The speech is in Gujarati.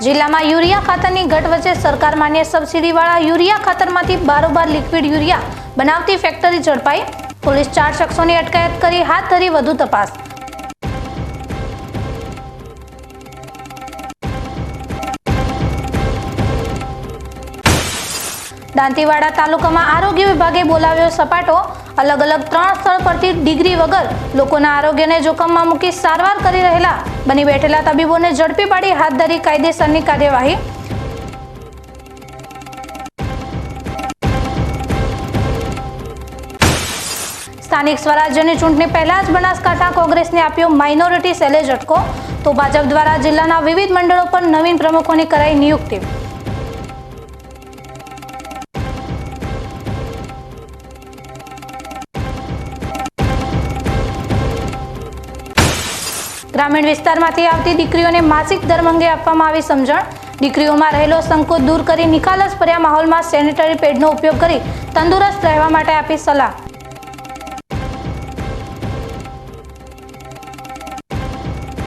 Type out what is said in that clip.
જિલ્લામાં યુરિયા ખાતરની ઘટ વચ્ચે સરકાર માન્ય સબસિડીવાળા યુરિયા ખાતરમાંથી બારોબાર લિક્વિડ યુરિયા બનાવતી ફેક્ટરી ઝડપાઈ। પોલીસ 4 શખ્સોની અટકાયત કરી હાથ ધરી વધુ તપાસ। દાંતીવાડા તાલુકામાં આરોગ્ય વિભાગે બોલાવ્યો સપાટો। અલગ અલગ 3 સ્થળ પરથી ડિગ્રી વગર લોકોના આરોગ્યને જોખમમાં મૂકી સારવાર કરી રહેલા બની બેઠેલા તબીબોને ઝડપી પાડી હાથ ધરી કાયદેસરની કાર્યવાહી। સ્થાનિક સ્વરાજ્યની ચૂંટણી પહેલા જ બનાસકાંઠા કોંગ્રેસને આપ્યો માઇનોરિટી સેલે ઝટકો, તો ભાજપ દ્વારા જિલ્લાના વિવિધ મંડળો પર નવીન પ્રમુખોની કરાઈ નિયુક્તિ। ગ્રામીણ વિસ્તારમાંથી આવતી દીકરીઓને માસિક દર અંગે આપવામાં આવી સમજણ। દીકરીઓમાં રહેલો સંકોચ દૂર કરી નિખાલસ ભર્યા માહોલમાં સેનિટરી પેડનો ઉપયોગ કરી તંદુરસ્ત રહેવા માટે આપી સલાહ।